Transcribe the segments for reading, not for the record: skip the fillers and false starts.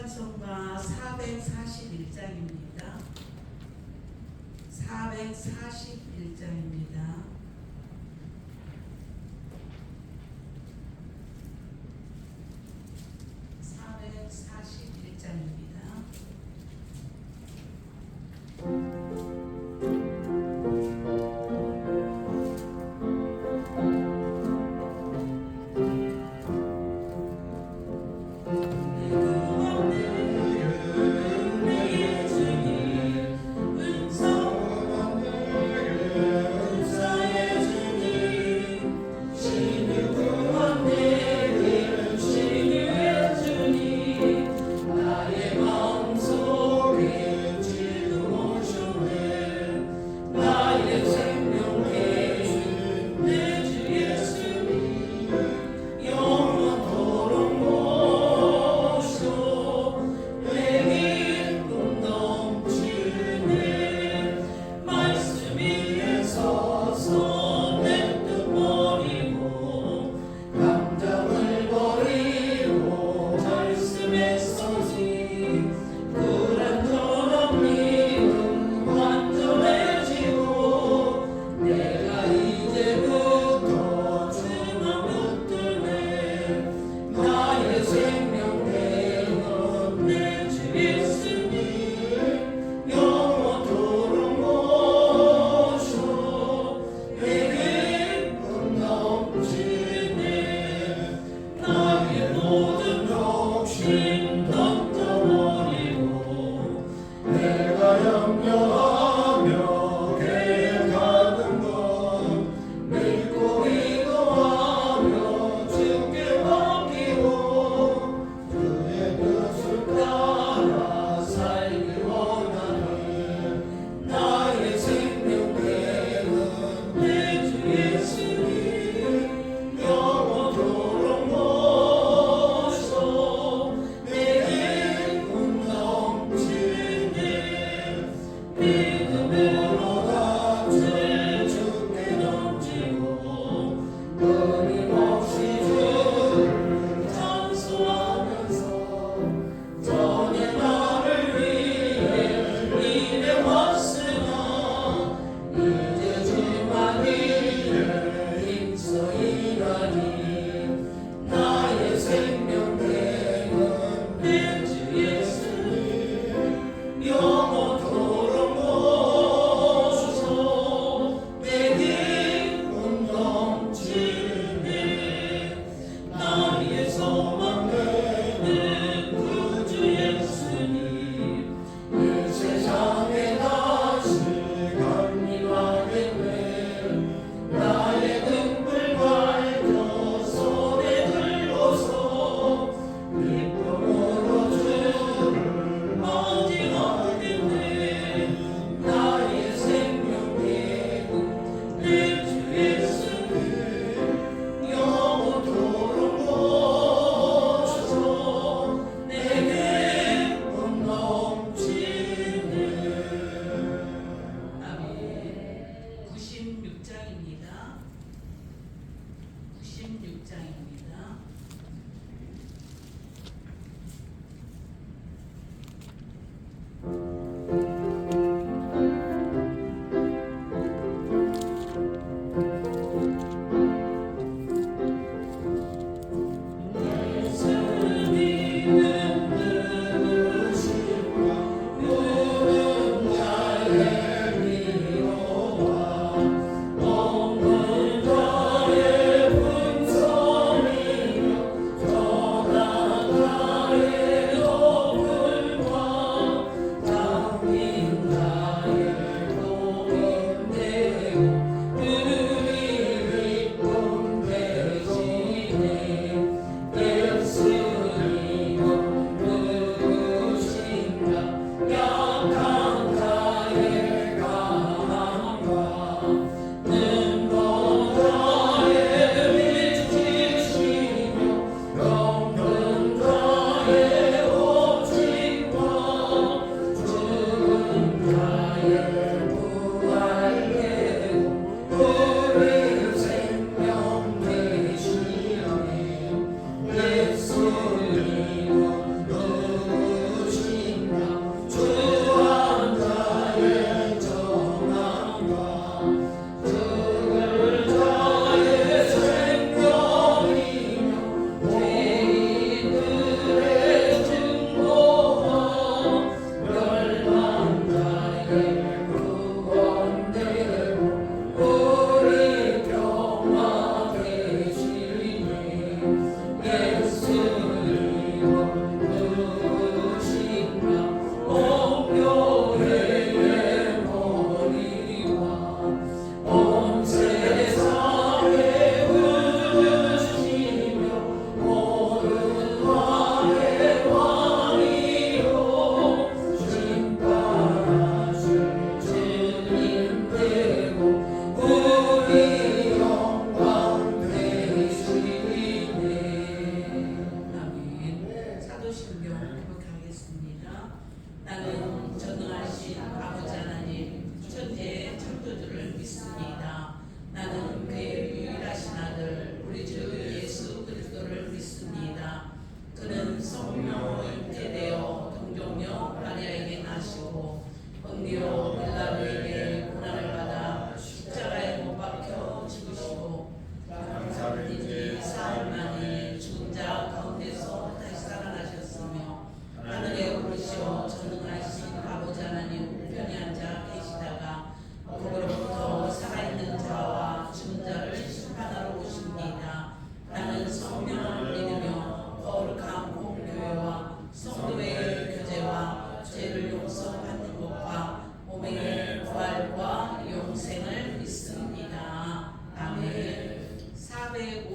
찬송가 441장입니다. 441장입니다.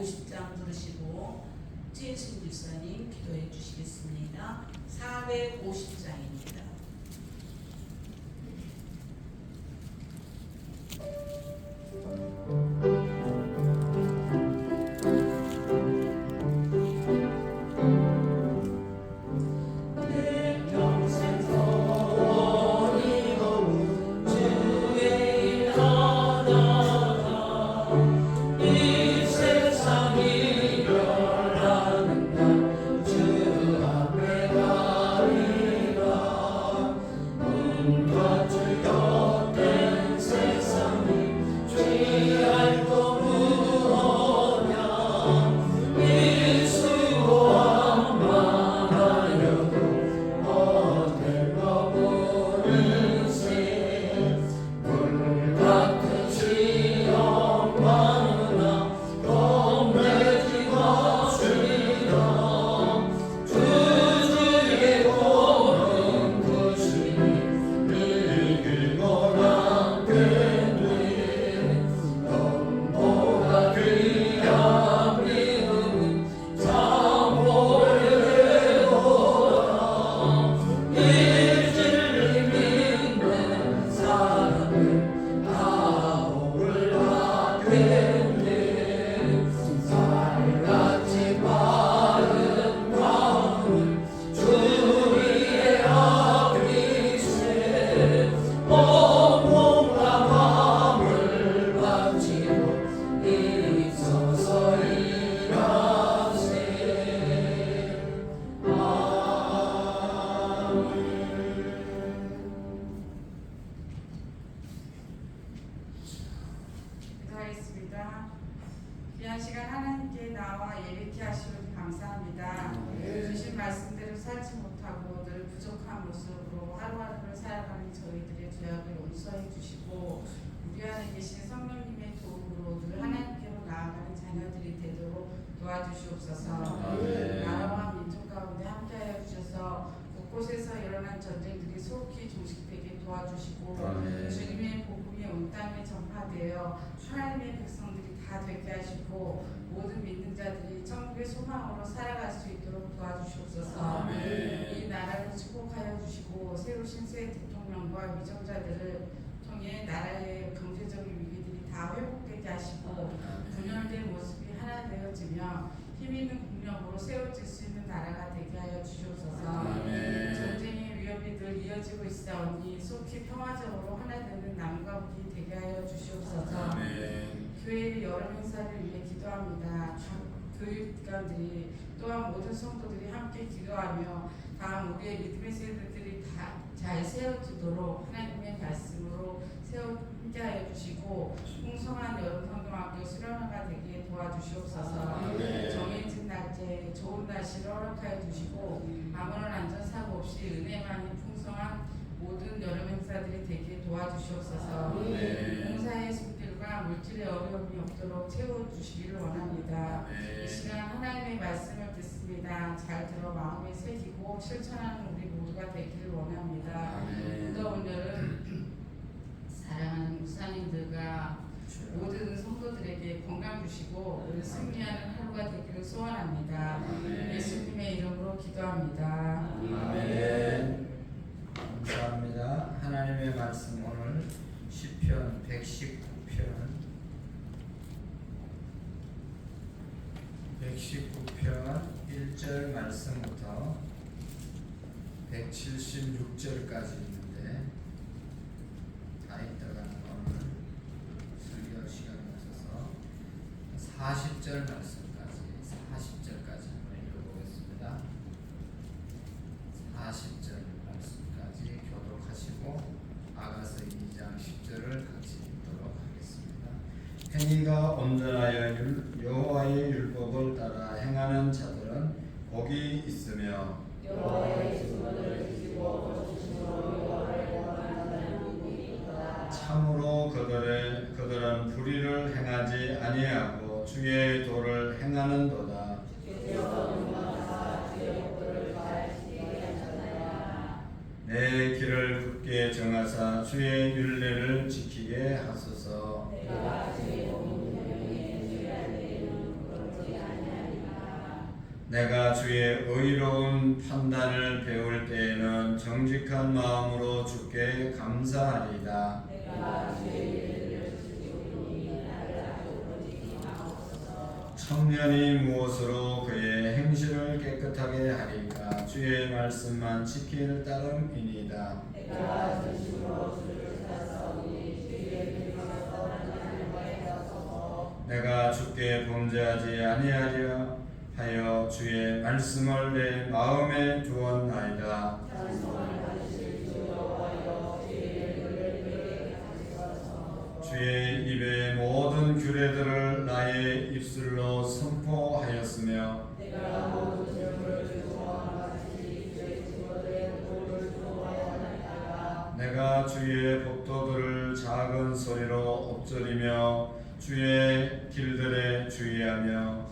450장 부르시고 최신 집사님 기도해 주시겠습니다. 450장입니다. 기도하겠습니다. 귀한 시간 하나님께 나와 예배케 하시니 감사합니다. 주신 말씀대로 살지 못하고 늘 부족한 모습으로 하루하루를 살아가는 저희들의 죄악을 용서해 주시고 우리 안에 계신 성령님의 도움으로 늘 하나님께로 나아가는 자녀들이 되도록 도와주시옵소서. 나라와 민족 가운데 함께하여 주셔서 곳곳에서 일어난 전쟁들이 속히 종식되게 도와주시고 주님의 복음이 온 땅에 전파되어 하나님의 백성들이 다 되게 하시고 모든 믿는 자들이 천국의 소망으로 살아갈 수 있도록 도와주시옵소서. 이 나라를 축복하여 주시고 세우신 새 대통령과 위정자들을 통해 나라의 경제적인 위기들이 다 회복되게 하시고 분열된 모습이 하나 되어지며 힘있는 국력으로 세워질 수 있는 나라가 되게 하여 주시옵소서. 전쟁의 위협이 늘 이어지고 있사오니 속히 평화적으로 하나 되는 남과 북이 되게 하여 주시옵소서. 교회의 여러 행사를 위해 기도합니다. 교육기관들이 또한 모든 성도들이 함께 기도하며 다음 우리의 믿음의 세대들이 다 잘 세워지도록 하나님의 말씀으로 함께하여 주시고 풍성한 여름성경학교 수련회가 되기에 도와주시옵소서. 정해진 날짜에 좋은 날씨를 허락하여 주시고 아무런 안전사고 없이 은혜만이 풍성한 모든 여름 행사들이 되기에 도와주시옵소서. 봉사의 손길과 물질의 어려움이 없도록 채워주시기를 원합니다. 이 시간 하나님의 말씀을 듣습니다. 잘 들어 마음에 새기고 실천하는 우리 모두가 되기를 원합니다. 무더운 여름 사랑하는 목사님들과 모든 성도들에게 건강 주시고 늘 승리하는 하루가 되기를 소원합니다. 예수님의 이름으로 기도합니다. 아멘. 감사합니다. 하나님의 말씀 오늘 시편 119편 119편 1절 말씀부터 176절까지 있는데 다 읽다가는 오늘 설교 시간이 없어서 40절 말씀까지 40절까지 한번 읽어보겠습니다. 40절 말씀까지 교독하시고 아가서 2장 10절을 같이 읽도록 하겠습니다. 행위가 온전하여 여호와의 율법을 따라 행하는 자들은 복이 있으며 여호와의 증거를 지키고 진실로 여호와를 원하는 자는 복이 있도다. 참으로 그들은 불의를 행하지 아니하고 주의 도를 행하는도다. 주께서 명령하사 주의 법도를 잘 지키게 하셨나이다. 내 길을 굳게 정하사 주의 율례를 지키게 하소서. 내가 주의 복음 명령에 주의할 때에는 그것을 내가 주의 의로운 판단을 배울 때에는 정직한 마음으로 주께 감사하리이다. 청년이 무엇으로 그의 행실을 깨끗하게 하리까? 주의 말씀만 지킬 따름이니이다. 내가 주께 범죄하지 아니하려 하여 주의 말씀을 내 마음에 두었나이다. 주의 입의 모든 규례들을 나의 입술로 선포하였으며 내가 주의 법도들을 작은 소리로 엎드리며 주의 길들에 주의하며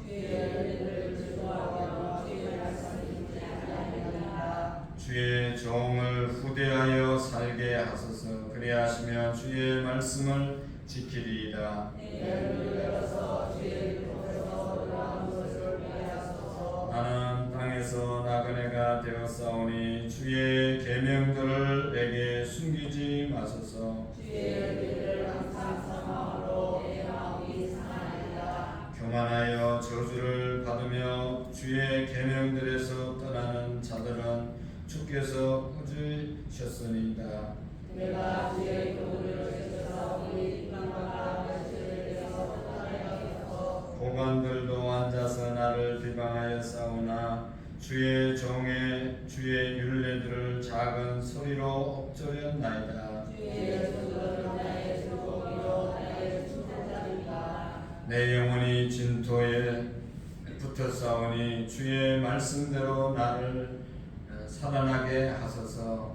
주의 종을 후대하여 살게 하소서. 그리하시면 주의 말씀을 지키리이다. 나는 땅에서 나그네가 되었사오니 주의 계명들을 내게 숨기지 마소서. 교만하여 저주를 받으며 주의 계명들에서 떠나는 자들은 주께서 꾸짖으셨으니이다. 고관들도 앉아서 나를 비방하여 싸우나 주의 율례들을 작은 소리로 엎드렸나이다. 내 영혼이 진토에 붙어 싸우니 주의 말씀대로 나를 살아나게 하소서.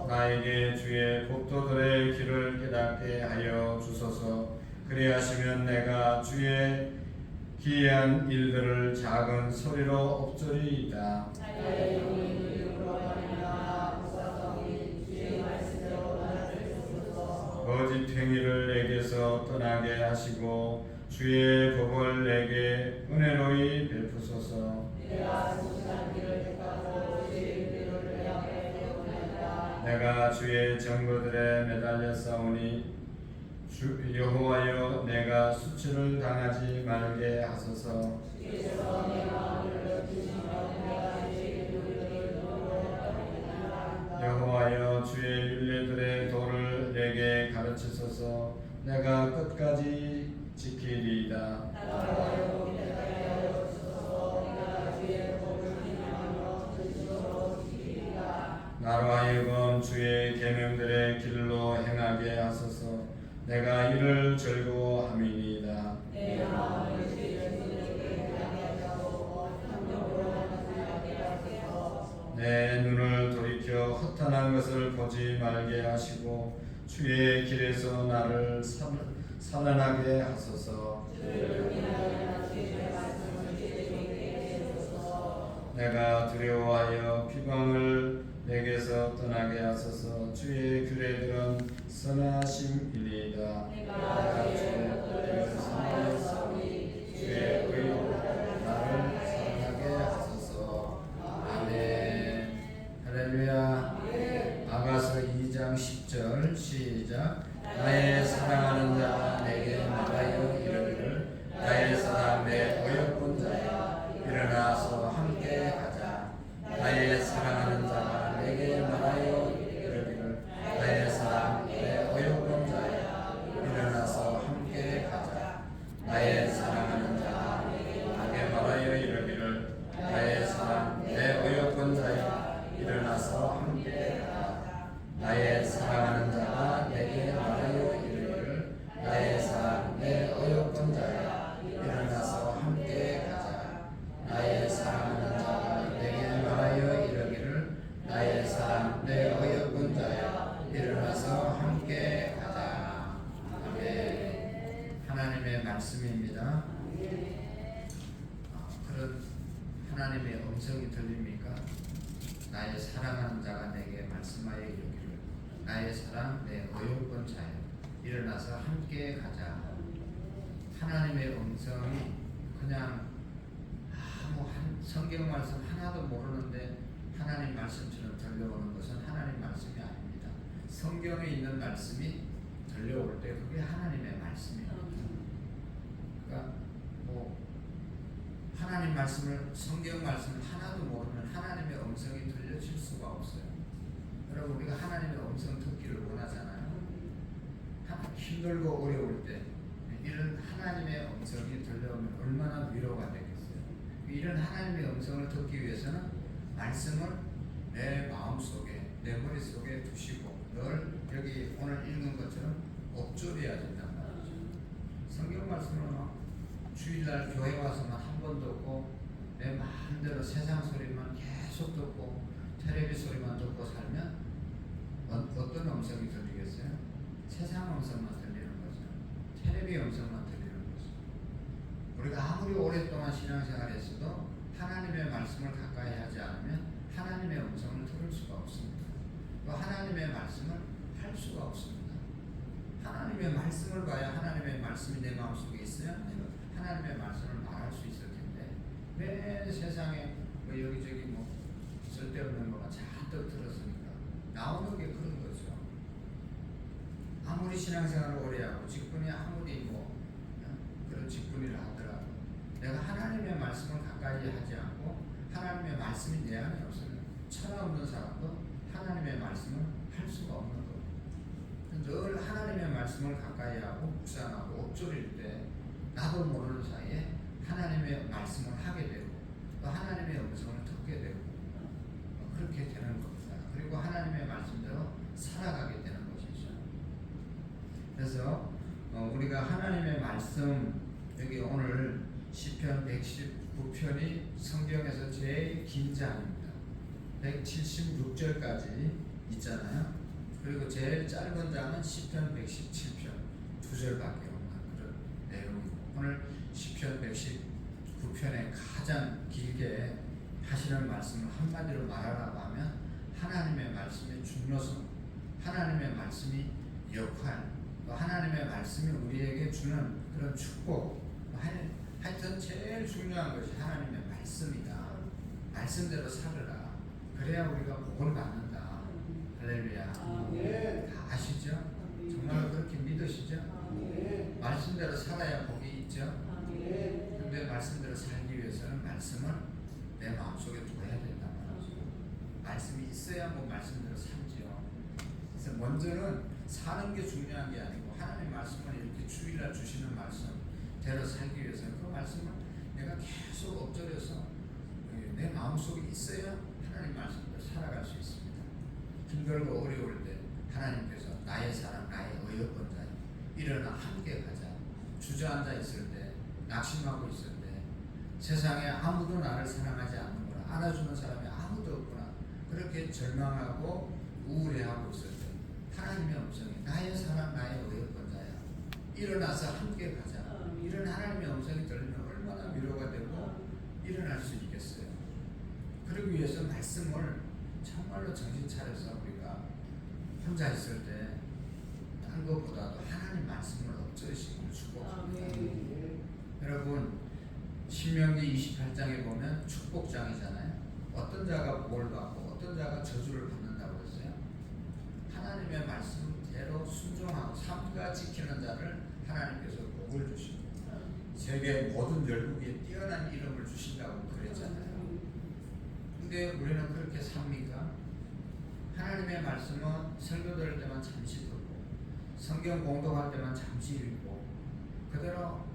나에게 주의 법도들의 길을 깨닫게 하여 주소서. 그리하시면 내가 주의 기이한 일들을 작은 소리로 엎드리이다. 거짓 행위를 내게서 떠나게 하시고 주의 법을 내게 은혜로이 베푸소서. 내가 주의 증거들에 매달려 싸우니 여호와여 내가 수치를 당하지 말게 하소서. 여호와여 주의 율례들의 도를 내게 가르치소서. 내가 끝까지 지키리이다. 나로 하여금 주의 계명들의 길로 행하게 하소서. 내가 이를 즐거워함이니이다. 내 눈을 돌이켜 허탄한 것을 보지 말게 하시고 주의 길에서 나를 살아나게 하소서. 내가 두려워하여 비방을 내게서 떠나게 하소서. 주의 규례들은 선하심이니이다. 내가 주의 법을 선하였사오니 주의 의로 나를 살아나게 하소서. 아멘. 할렐루야. 아가서 2장 10절 시작. 나의 사랑하는 자가 내게 말하여 이르기를 나의 사랑 내 어여쁜 자야 일어나서 함께 가자. 나의 사랑하는 자가 내게 말하여 이르기를 나의 사랑 내 어여쁜 자야 일어나서 함께 가자. 나의 사랑하는 자가 내게 말하여 이르기를 나의 사랑 내 어여쁜 자야 일어나서 함께 가자. 나의 사랑하는 자가 내게 말하여 이르기를 나의 사랑 내 어여쁜 자야 일어나서 함께 가자. 나의 사랑하는 자가 내게 말하여 이르기를 나의 사랑 내 어여쁜 자야 일어나서 함께 가자. 아멘. 하나님의 말씀입니다. 그런 하나님의 음성이 들립니까? 나의 사랑하는 자가 내게 말씀하여 이르기를 나의 사랑 내 어여쁜 자야 일어나서 함께 가자. 하나님의 음성이 그냥 성경 말씀 하나도 모르는데 하나님 말씀처럼 들려오는 것은 하나님 말씀이 아닙니다. 성경에 있는 말씀이 들려올 때 그게 하나님의 말씀입니다. 그러니까 뭐 하나님 말씀을 성경 말씀을 하나도 모르면 하나님의 음성이 들려질 수가 없어요. 여러분 우리가 하나님의 음성 듣기를 원하잖아요. 힘들고 어려울 때 이런 하나님의 음성이 들려오면 얼마나 위로가 되겠어요. 이런 하나님의 음성을 듣기 위해서는 말씀을 내 마음속에 내 머릿속에 두시고 늘 여기 오늘 읽은 것처럼 엎조려야 된단 말이죠. 성경 말씀을 막 주일날 교회 와서만 한 번 듣고 내 마음대로 세상 소리만 계속 듣고 텔레비 소리만 듣고 살면 어떤 음성이 들리겠어요? 세상 음성만 들리는 거죠. 텔레비 음성만 들리는 거죠. 우리가 아무리 오랫동안 신앙생활했어도 하나님의 말씀을 가까이 하지 않으면 하나님의 음성을 들을 수가 없습니다. 또 하나님의 말씀을 할 수가 없습니다. 하나님의 말씀을 봐야 하나님의 말씀이 내 마음속에 있어야 내가 하나님의 말씀을 말할 수 있을 텐데 왜 세상에 뭐 여기저기 뭐 쓸데없는 거가 잔뜩 들었으니까 나오는 게 그런 거죠. 아무리 신앙생활을 오래 하고 직분이 아무리 뭐 그런 직분이라 하더라도 내가 하나님의 말씀을 가까이 하지 않고 하나님의 말씀이 내 안에 없으면 천하 없는 사람도 하나님의 말씀을 할 수가 없는 거예요. 늘 하나님의 말씀을 가까이 하고 묵상하고 엎조릴 때 나도 모르는 사이에 하나님의 말씀을 하게 되고 또 하나님의 음성을 듣게 되고 그렇게 되는 겁니다. 그리고 하나님의 말씀대로 살아가게 되는 것이죠. 그래서 우리가 하나님의 말씀 여기 오늘 시편 119편이 성경에서 제일 긴 장입니다. 176절까지 있잖아요. 그리고 제일 짧은 장은 시편 117편 2절밖에 없는 그런 내용이고 오늘 시편 119편에 가장 길게 하시는 말씀을 한마디로 말하라고 하면 하나님의 말씀의 중요성, 하나님의 말씀이 역할, 또 하나님의 말씀이 우리에게 주는 그런 축복, 하여튼 제일 중요한 것이 하나님의 말씀이다. 말씀대로 살으라. 그래야 우리가 복을 받는다. 할렐루야. 다 아시죠? 정말 그렇게 믿으시죠? 말씀대로 살아야 복이 있죠? 근데 말씀대로 살기 위해서는 말씀을 내 마음속에 둬야 된단 말이죠. 말씀이 있어야 뭐 말씀대로 살지요. 그래서 먼저는 사는 게 중요한 게 아니고 하나님의 말씀을 이렇게 주일날 주시는 말씀대로 살기 위해서는 그 말씀을 내가 계속 엎드려서 내 마음속에 있어야 하나님 말씀대로 살아갈 수 있습니다. 힘들고 어려울 때 하나님께서 나의 사랑, 나의 의역권자여 일어나 함께 가자. 주저앉아 있을 때, 낙심하고 있을 때, 세상에 아무도 나를 사랑하지 않는구나, 안아주는 사람이 아무도 없구나, 그렇게 절망하고 우울해하고 있을 때 하나님의 음성이 나의 사랑, 나의 의역권자야 일어나서 함께 가자. 이런 하나님의 음성이 들리면 얼마나 위로가 되고 일어날 수 있겠어요. 그러기 위해서 말씀을 정말로 정신 차려서 우리가 혼자 있을 때 딴 것보다도 하나님 말씀을 엎드리시기를 축복합니다. 여러분 신명기 28장에 보면 축복장이잖아요. 어떤 자가 복을 받고 어떤 자가 저주를 받는다고 했어요. 하나님의 말씀대로 순종하고 삼가 지키는 자를 하나님께서 복을 주시고 세계 모든 열국에 뛰어난 이름을 주신다고 그랬잖아요. 근데 우리는 그렇게 삽니까? 하나님의 말씀은 설교 들을 때만 잠시 듣고 성경 공독할 때만 잠시 읽고 그대로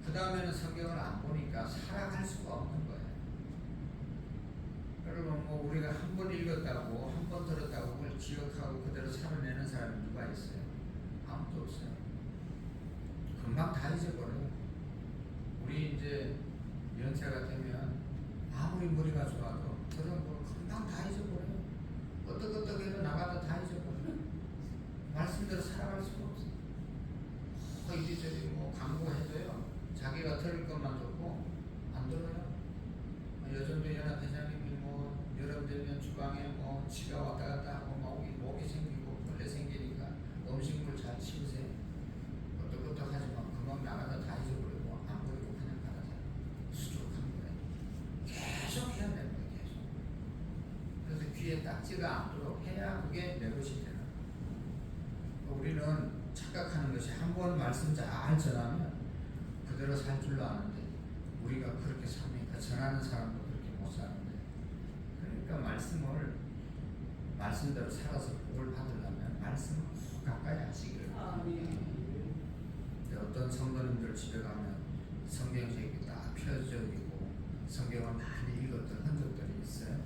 그 다음에는 성경을 안 보니까 살아갈 수가 없는 거예요. 여러분 뭐 우리가 한 번 읽었다고 한 번 들었다고 그걸 기억하고 그대로 살아내는 사람이 누가 있어요? 아무도 없어요. 금방 다 잊어버려요. 우리 이제 연세가 되면 아무리 머리가 좋아도 그런 거 금방 다 잊어버려요. 어떻게 해도 나가다 다 잊어버려요. 말씀대로 살아갈 수가 없어요. 이리저리 뭐 광고해도요. 자기가 들을 것만 듣고 안 들어요. 여전도 연합회장님이 뭐 여름 되면 주방에 뭐 지가 왔다 갔다 하고 목이 생기고 벌레 생기니까 음식물 잘 치우세요. 하지가 않도록 해야 그게 내 것이 되는 거예요. 우리는 착각하는 것이 한 번 말씀 잘 전하면 그대로 살 줄로 아는데 우리가 그렇게 삽니까? 전하는 사람도 그렇게 못 사는데. 그러니까 말씀대로 살아서 복을 받으려면 말씀을 꼭 가까이 하시기를 바랍니다. 어떤 성도님들 집에 가면 성경책이 딱 펴져 있고 성경을 많이 읽었던 흔적들이 있어요.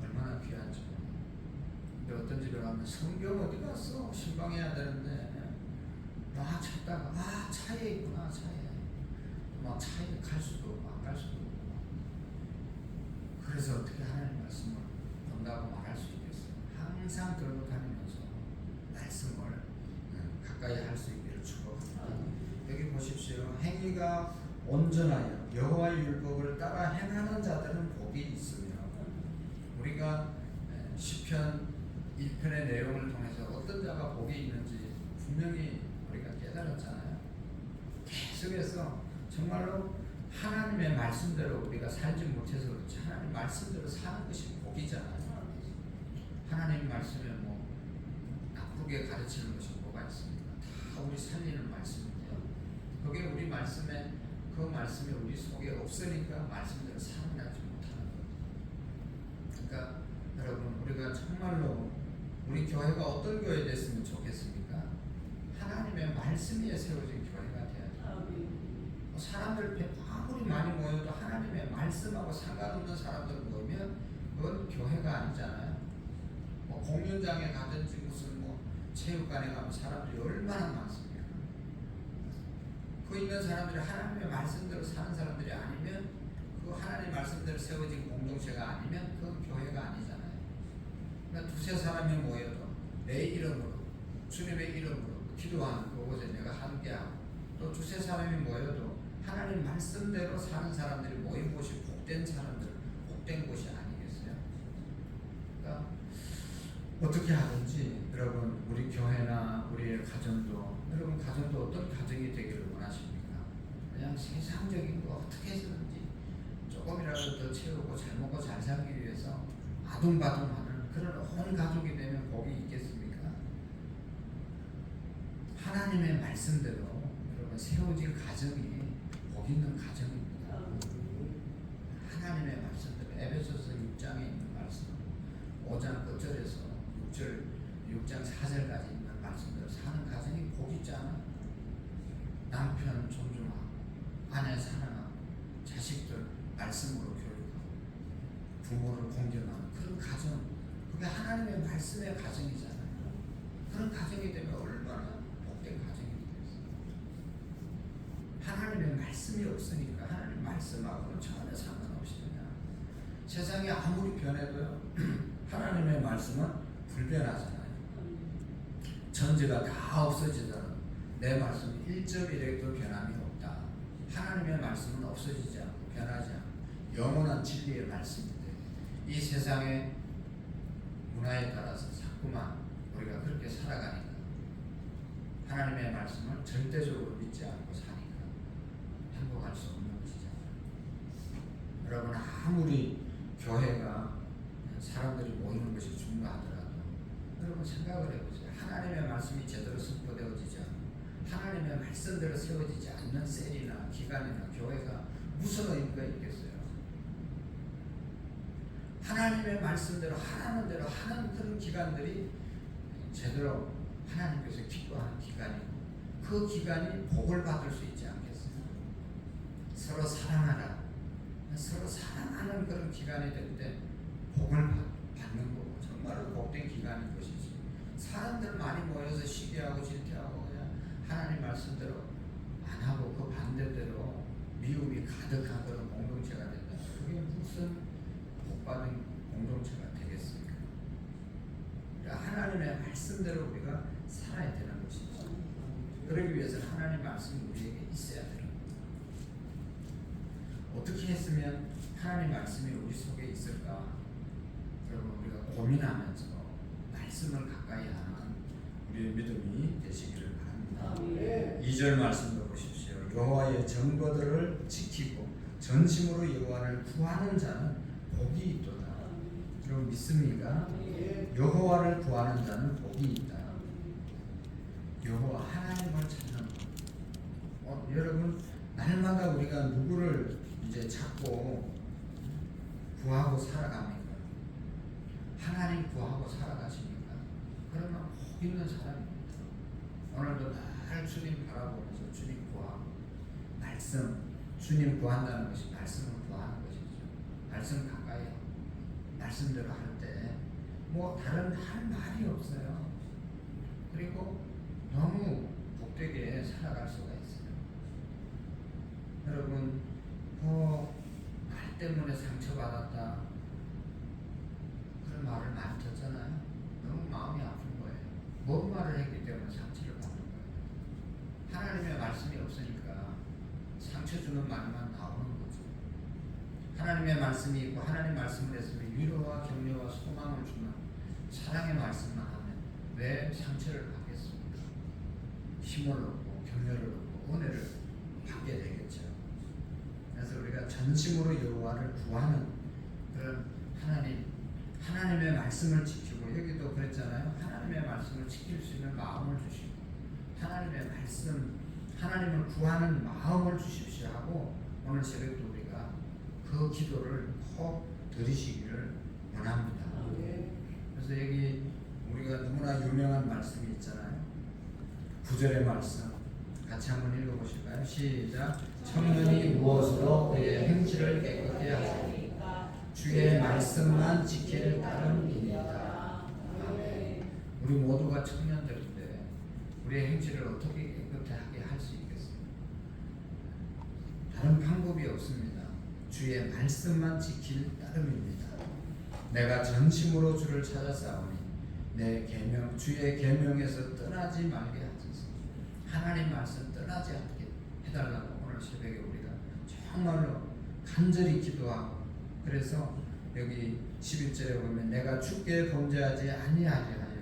얼마나 귀한지. 근데 어떤 집에 가면 성경 어디 갔어? 신방해야 되는데 막 찾다가 차에 있구나. 차에 막 차에 갈 수도 없고 안 갈 수도 없고. 그래서 어떻게 하나님 말씀을 본다고 말할 수 있겠어요? 항상 들고 다니면서 말씀을 가까이 할 수 있기를 축복합니다. 여기 보십시오. 행위가 온전하여 여호와의 율법을 따라 행하는 자들은 복이 있으며, 우리가 시편 1편의 내용을 통해서 어떤 자가 복이 있는지 분명히 우리가 깨달았잖아요. 계속해서 정말로 하나님의 말씀대로 우리가 살지 못해서 그렇지 하나님 말씀대로 사는 것이 복이잖아요. 하나님 말씀에 뭐 나쁘게 가르치는 것이 뭐가 있습니까? 다 우리 살리는 말씀인데요. 그게 우리 말씀에 그 말씀이 우리 속에 없으니까 말씀대로 살아나지 못하는 거예요. 그러니까 여러분, 우리가 정말로 우리 교회가 어떤 교회 됐으면 좋겠습니까? 하나님의 말씀 위에 세워진 교회가 돼야죠. 사람들 아무리 많이 모여도 하나님의 말씀하고 상관없는 사람들 모이면 그건 교회가 아니잖아요. 뭐 공연장에 가든지 무슨 뭐 체육관에 가면 사람들이 얼마나 많습니까? 그 있는 사람들이 하나님의 말씀대로 사는 사람들이 아니면, 그 하나님의 말씀대로 세워진 공동체가 아니면 그건 교회가 아니잖아요. 그러니까 두세 사람이 모여도 내 이름으로, 주님의 이름으로 기도하는 그곳에 내가 함께하고, 또 두세 사람이 모여도 하나님 말씀대로 사는 사람들이 모인 곳이 복된 사람들, 복된 곳이 아니겠어요? 그러니까 어떻게 하든지 여러분, 우리 교회나 우리의 가정도, 여러분 가정도 어떤 가정이 되기를 원하십니까? 그냥 세상적인 거 어떻게 해서든지 조금이라도 더 채우고 잘 먹고 잘 살기 위해서 아둥바둥하는 그런 온 가족이 되면 복이 있겠습니까? 하나님의 말씀대로 여러분 세워진 가정이 복 있는 가정입니다. 하나님의 말씀대로 에베소서 6장에 있는 말씀, 5장 끝절에서 6장 4절까지 있는 말씀대로 사는 가정이 복 있잖아. 남편 존중하고, 아내 사랑하고, 자식들 말씀으로 교육하고, 부모를 공경하는 그런 가정, 그게 하나님의 말씀의 가정이잖아요. 그런 가정이 되면 얼마나 복된 가정이 되겠어요. 하나님의 말씀이 없으니까 하나님 말씀하고는 전혀 상관없이 그냥 세상이 아무리 변해도요 하나님의 말씀은 불변하잖아요. 전제가 다 없어지더라도 내 말씀은 1.1핵도 변함이 없다. 하나님의 말씀은 없어지지 않고 변하지 않고 영원한 진리의 말씀인데, 이 세상의 문화에 따라서 자꾸만 우리가 그렇게 살아가니까 하나님의 말씀을 절대적으로 믿지 않고 사니까 행복할 수 없는 것이잖아요. 여러분, 아무리 교회가 사람들이 모이는 것이 중요하더라도 여러분 생각을 해보세요. 하나님의 말씀이 제대로 선포되어지지 않고 하나님의 말씀대로 세워지지 않는 셀이나 기관이나 교회가 무슨 의미가 있겠어요? 하나님의 말씀대로 하라는 대로 하는 그런 기관들이 제대로 하나님께서 기뻐하는 기관이고, 그 기관이 복을 받을 수 있지 않겠어요? 서로 사랑하라, 서로 사랑하는 그런 기관이 될 때 복을 받는 거고 정말로 복된 기관인 것이지, 사람들 많이 모여서 시기하고 질투하고 그냥 하나님 말씀대로 안 하고 그 반대대로 미움이 가득한 그런 공동체가 된다. 그게 무슨 복받은 공동체가 되겠습니까? 그러니까 하나님의 말씀대로 우리가 살아야 되는 것이죠. 그러기 위해서는 하나님의 말씀이 우리에게 있어야 되는 거예요. 어떻게 했으면 하나님의 말씀이 우리 속에 있을까? 여러분, 우리가 고민하면서 말씀을 가까이 하는 우리의 믿음이 되시기를 바랍니다. 2절 말씀도 보십시오. 여호와의 증거들을 지키고 전심으로 여호와를 구하는 자는 복이 있도다. 여러분 믿습니까? 여호와를 구하는 자는 복이 있다. 여호와 하나님을 찾는 것. 여러분 날마다 우리가 누구를 이제 찾고 구하고 살아갑니까? 하나님 구하고 살아가십니까? 그러면 복 있는 사람입니다. 오늘도 날 주님 바라보면서 주님 구하고 말씀, 주님 구한다는 것이 말씀을 구하는 것이죠. 말씀 가까이 말씀대로 할 때 뭐 다른 할 말이 없어요. 그리고 너무 복되게 살아갈 수가 있어요. 여러분 말 때문에 상처받았다 그런 말을 많이 듣잖아요. 너무 마음이 아픈 거예요. 뭔 말을 했기 때문에 상처를 받는 거예요. 하나님의 말씀이 없으니까 상처 주는 말만 나오는 거죠. 하나님의 말씀이 있고 하나님 말씀을 했으면 위로와 격려와 소망을 주는 사랑의 말씀만 하면 왜 상처를 받겠습니까? 힘을 얻고 격려를 얻고 은혜를 받게 되겠죠. 그래서 우리가 전심으로 여호와를 구하는 그런 하나님의 말씀을 지키고 여기도 그랬잖아요. 하나님의 말씀을 지킬 수 있는 마음을 주시고 하나님의 말씀 하나님을 구하는 마음을 주십시오 하고 오늘 새벽도 우리가 그 기도를 꼭 드리시기를 원합니다. 그래서 여기 우리가 너무나 유명한 말씀이 있잖아요. 9절의 말씀 같이 한번 읽어보실까요? 시작. 청년이 무엇으로 그의 행실을 깨끗게 하시니까 주의 말씀만 지킬 따름이니이다. 아멘. 우리 모두가 청년들인데 우리의 행실을 어떻게 깨끗하게 할 수 있겠습니까? 다른 방법이 없습니다. 주의 말씀만 지킬 따름입니다. 내가 전심으로 주를 찾아싸우니 내 계명 주의 계명에서 떠나지 말게 하소서. 하나님 말씀 떠나지 않게 해달라고 오늘 새벽에 우리가 정말로 간절히 기도하고 그래서 여기 11절에 보면 내가 주께 범죄하지 아니하게 하여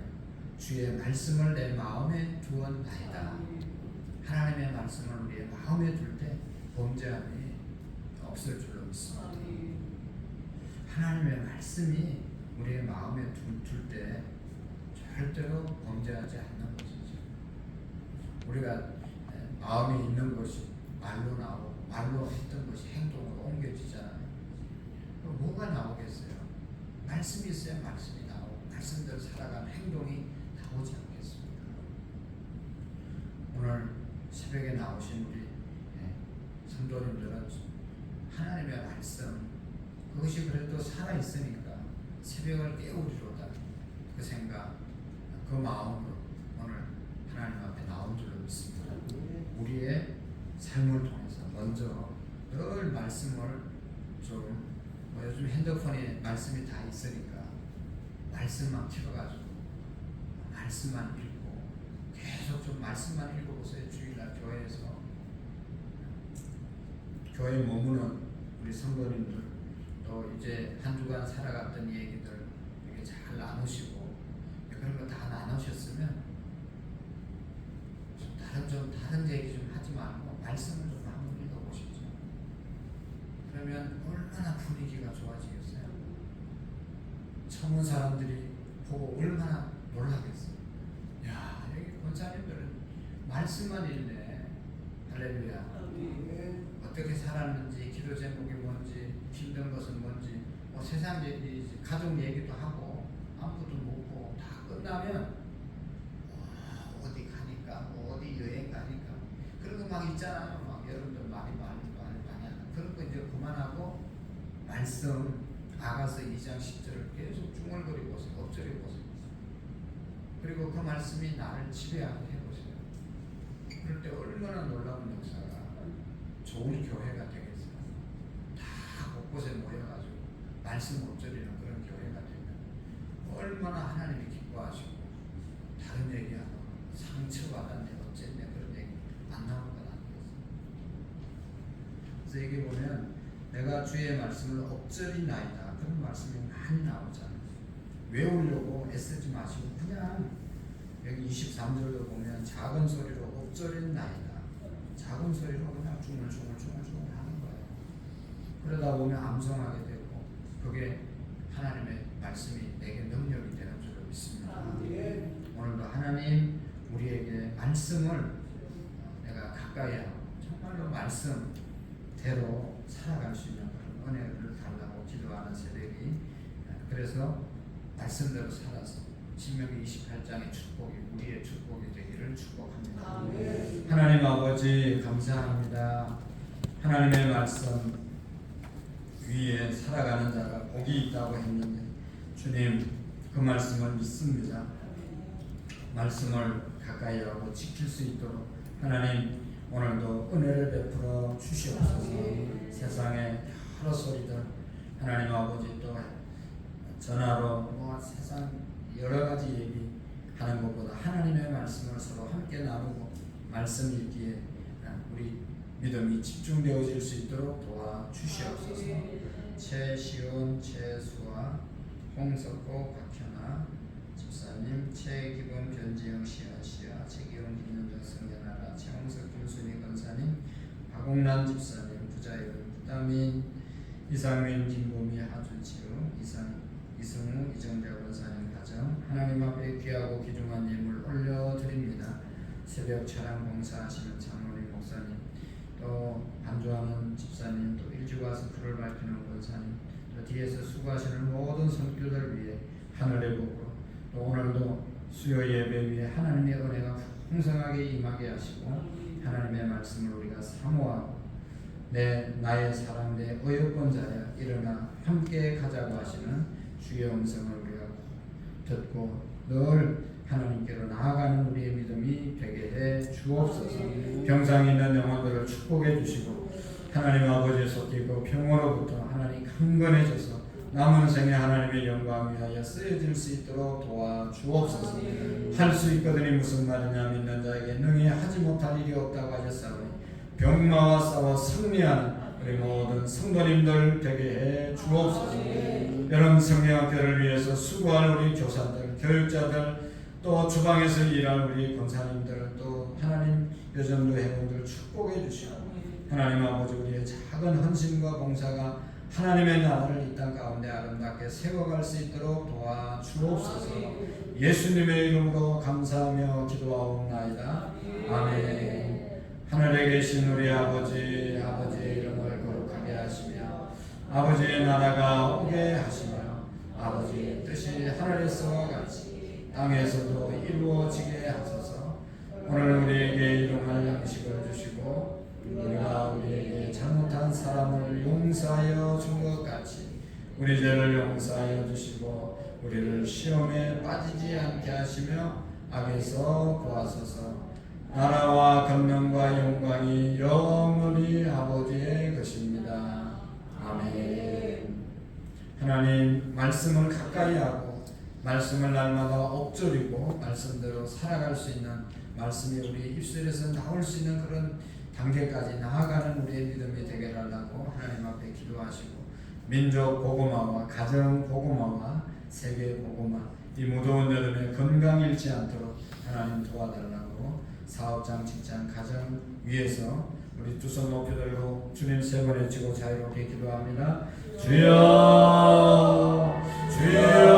주의 말씀을 내 마음에 두었나이다. 하나님의 말씀을 우리의 마음에 둘 때 범죄함이 없을 줄로 믿습니다. 하나님의 말씀이 우리의 마음에 둘 때 절대로 범죄하지 않는 것이죠. 우리가 마음에 있는 것이 말로 나오고 말로 했던 것이 행동으로 옮겨지잖아요. 그럼 뭐가 나오겠어요? 말씀이 있어야 말씀이 나오고 말씀대로 살아가는 행동이 나오지 않겠습니까? 오늘 새벽에 나오신 우리 성도님들은 하나님의 말씀 그것이 그래도 살아있으니까 새벽을 깨우리로다 그 생각 그 마음으로 오늘 하나님 앞에 나온 줄로 믿습니다. 우리의 삶을 통해서 먼저 늘 말씀을 좀 요즘 핸드폰에 말씀이 다 있으니까 말씀만 켜가지고 말씀만 읽고 계속 좀 말씀만 읽어보세요. 주일날 교회에서 교회에 머무는 우리 성도님들 또 이제 한 주간 살아갔던 얘기들 이렇게 잘 나누시고 그런 거 다 나누셨으면 좀 다른 얘기 좀 하지 말고 말씀을 좀 한번 읽어보시죠. 그러면 얼마나 분위기가 좋아지겠어요. 처음 사람들이 보고 얼마나 놀라겠어요. 야 여기 권사님들은 말씀만 읽네. 할렐루야. 어떻게 살았는지 기도 제목이 뭔지 힘든 것은 뭔지 뭐 세상 얘기 가족 얘기도 하고 아무것도 묻고 다 끝나면 어디 가니까 뭐 어디 여행 가니까 그런 거 막 있잖아요. 막 여러분들 많이 하는 그런 거 이제 그만하고 말씀 아가서 2장 10절을 계속 중얼거리고 보세요. 엎드려 보세요. 그리고 그 말씀이 나를 지배하게 해보세요. 그럴 때 얼마나 놀라운 역사가 좋은 교회가 되겠어요. 다 곳곳에 모여가지고 말씀 엎드리는 그런 교회가 되면 얼마나 하나님이 기뻐하시고 다른 얘기하고 상처받았네 어쨌네 그런 얘기 안 나올 건 아니겠어요. 그래서 여기 보면 내가 주의 말씀을 엎드리나이다 그런 말씀이 많이 나오잖아요. 외우려고 애쓰지 마시고 그냥 여기 23절도 보면 작은 소리로 엎드리나이다 작은 소리로 그냥 중얼중얼 하는 거예요. 그러다 보면 암송하게 되고 그게 하나님의 말씀이 내게 능력이 되는 줄로 믿습니다. 아멘. 오늘도 하나님 우리에게 말씀을 내가 가까이 하고 정말로 말씀대로 살아갈 수 있는 그런 은혜를 달라고 기도하는 새벽이, 그래서 말씀대로 살아서 신명기 28장의 축복이 우리의 축복이 되기를 축복합니다. 아멘. 하나님 아버지 감사합니다. 하나님의 말씀 위에 살아가는 자가 복이 있다고 했는데 주님 그 말씀을 믿습니다. 말씀을 가까이 하고 지킬 수 있도록 하나님 오늘도 은혜를 베풀어 주시옵소서. 세상에 여러 소리들 하나님 아버지 또 전화로 뭐 세상 여러 가지 얘기하는 것보다 하나님의 말씀을 서로 함께 나누고 말씀 읽기에 우리 믿음이 집중되어질 수 있도록 도와주시옵소서. 최시온, 최수아, 홍석호, 박현아 집사님, 최기범, 변지영, 시아, 최기훈, 김윤정, 성현아라, 최홍석, 김순희 권사님, 박옥란 집사님, 부자이은, 부다민, 이상민, 김보미, 하준치우, 이승우, 이정자 권사님 가정 하나님 앞에 귀하고 귀중한 예물 올려드립니다. 새벽 차량 봉사하시는 장로님 목사님, 또 반주하는 집사님, 또 일찍 와서 불을 밝히는 권사님, 또 뒤에서 수고하시는 모든 성도들 위해 하늘의 복으로, 또 오늘도 수요 예배 위에 하나님의 은혜가 풍성하게 임하게 하시고 하나님의 말씀을 우리가 사모하고 나의 사랑 내 어여권자야 일어나 함께 가자고 하시는 주의 음성을 우리가 듣고 늘 하나님께로 나아가는 우리의 믿음이 되게 해 주옵소서. 병상 있는 영혼들을 축복해 주시고 하나님 아버지의 속기고 평화로부터 하나님 강건해져서 남은 생에 하나님의 영광 위하여 쓰여질 수 있도록 도와주옵소서. 할 수 있거든이 무슨 말이냐, 믿는 자에게 능히 하지 못할 일이 없다고 하셨사오니 병마와 싸워 승리하는 우리 모든 성도님들 되게 해 주옵소서. 여러분 성령학교를 위해서 수고할 우리 교사들, 교육자들, 또 주방에서 일할 우리 권사님들, 또 하나님 여전도 회원들 축복해 주시고 하나님 아버지 우리의 작은 헌신과 봉사가 하나님의 나라를 이 땅 가운데 아름답게 세워갈 수 있도록 도와주옵소서. 예수님의 이름으로 감사하며 기도하옵나이다. 아멘. 하늘에 계신 우리 아버지의 이름을 거룩하게 하시며 아버지의 나라가 오게 하시며 아버지의 뜻이 하늘에서와 같이 땅에서도 이루어지게 하소서. 오늘 우리에게 일용할 양식을 주시고 우리가 우리에게 잘못한 사람을 용서하여 준 것 같이 우리 죄를 용서하여 주시고 우리를 시험에 빠지지 않게 하시며 악에서 구하소서. 나라와 권능과 영광이 영원히 아버지의 것입니다. 아멘. 하나님 말씀을 가까이 하고 말씀을 날마다 엎드리고 말씀대로 살아갈 수 있는 말씀이 우리 입술에서 나올 수 있는 그런 단계까지 나아가는 우리의 믿음이 되게 하려고 하나님 앞에 기도하시고 민족 복음화와 가정 복음화와 세계 복음화 이 무더운 여름에 건강 잃지 않도록 하나님 도와달라고 사업장, 직장, 가정 위에서 우리 두 손 높이 들고 주님 세 번 외치고 자유롭게 기도합니다. 주여 주여